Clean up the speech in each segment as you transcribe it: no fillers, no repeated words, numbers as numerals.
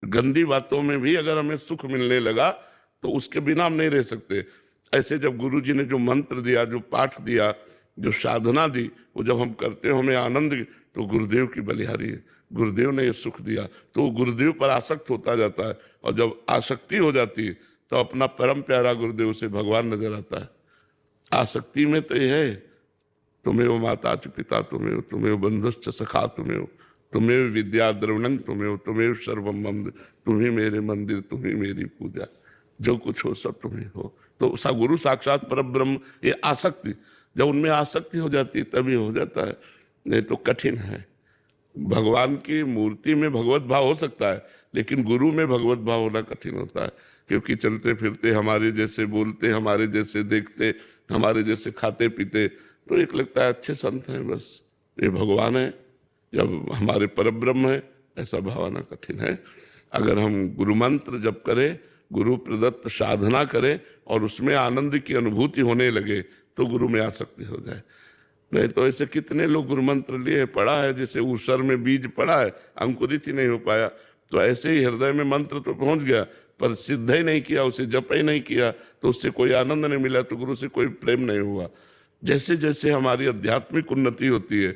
गंदी बातों में भी अगर हमें सुख मिलने लगा तो उसके बिना हम नहीं रह सकते। ऐसे जब गुरु जी ने जो मंत्र दिया, जो पाठ दिया, जो साधना दी, वो जब हम करते हैं हमें आनंद, तो गुरुदेव की बलिहारी है। गुरुदेव ने ये सुख दिया तो गुरुदेव पर आसक्त होता जाता है, और जब आसक्ति हो जाती है तो अपना परम प्यारा गुरुदेव से भगवान नजर आता है। आसक्ति में तो ये है, तुम्हें माता च पिता तुम्हें, तुम्हें बंधुश्च सखा तुम्हें, तुम्हें विद्या द्रवणं तुम्हें, तुम्हें सर्वम मम, तुम्ही मेरे मंदिर, तुम्ही मेरी पूजा, जो कुछ हो सब तुम्हें हो। तो सा गुरु साक्षात परब्रह्म, ये आसक्ति, जब उनमें आसक्ति हो जाती है तभी हो जाता है, नहीं तो कठिन है। भगवान की मूर्ति में भगवत भाव हो सकता है, लेकिन गुरु में भगवत भाव होना कठिन होता है, क्योंकि चलते फिरते हमारे जैसे बोलते, हमारे जैसे देखते, हमारे जैसे खाते पीते, तो एक लगता है अच्छे संत हैं, बस ये भगवान है, जब हमारे परब्रह्म है, ऐसा भावना कठिन है। अगर हम गुरु मंत्र जप करें, गुरु प्रदत्त साधना करें और उसमें आनंद की अनुभूति होने लगे तो गुरु में आसक्ति हो जाए। नहीं तो ऐसे कितने लोग गुरु मंत्र लिए, पढ़ा है, जैसे ऊसर में बीज पड़ा है, अंकुरित ही नहीं हो पाया, तो ऐसे ही हृदय में मंत्र तो पहुंच गया पर सिद्ध ही नहीं किया, उसे जप ही नहीं किया, तो उससे कोई आनंद नहीं मिला, तो गुरु से कोई प्रेम नहीं हुआ। जैसे जैसे हमारी आध्यात्मिक उन्नति होती है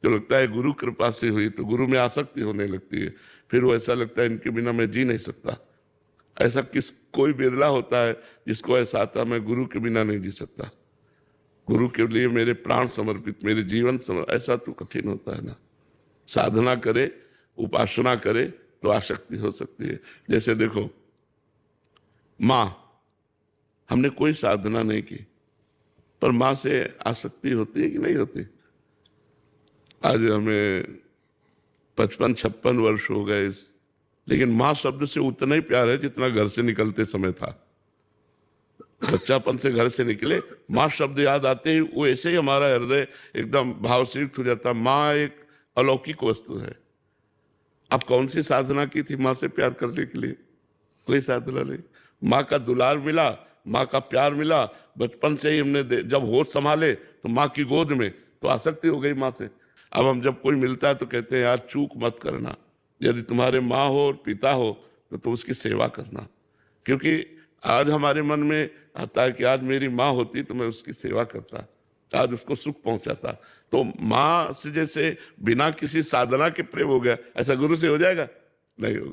तो लगता है गुरु कृपा से हुई, तो गुरु में आसक्ति होने लगती है, फिर वो ऐसा लगता है इनके बिना मैं जी नहीं सकता। ऐसा कोई बिरला होता है जिसको ऐसा आता मैं गुरु के बिना नहीं जी सकता, गुरु के लिए मेरे प्राण समर्पित, मेरे जीवन समर्पित, ऐसा तो कठिन होता है ना। साधना करे, उपासना करे तो आसक्ति हो सकती है। जैसे देखो, माँ, हमने कोई साधना नहीं की पर माँ से आसक्ति होती है कि नहीं होती? आज हमें 55-56 वर्ष हो गए, लेकिन माँ शब्द से उतना ही प्यार है जितना घर से निकलते समय था। बच्चापन से घर से निकले, माँ शब्द याद आते ही वो ऐसे ही हमारा हृदय एकदम भावसिक्त हो जाता। माँ एक अलौकिक वस्तु है। अब कौन सी साधना की थी माँ से प्यार करने के लिए? कोई साधना नहीं। माँ का दुलार मिला, माँ का प्यार मिला, बचपन से ही हमने जब होश संभाले तो माँ की गोद में, तो आसक्ति हो गई माँ से। अब हम जब कोई मिलता है तो कहते हैं यार चूक मत करना, यदि तुम्हारे माँ हो और पिता हो तो तुम उसकी सेवा करना, क्योंकि आज हमारे मन में आता है कि आज मेरी माँ होती तो मैं उसकी सेवा करता, आज उसको सुख पहुंचाता। तो माँ से जैसे बिना किसी साधना के प्रेम हो गया, ऐसा गुरु से हो जाएगा? नहीं होगा।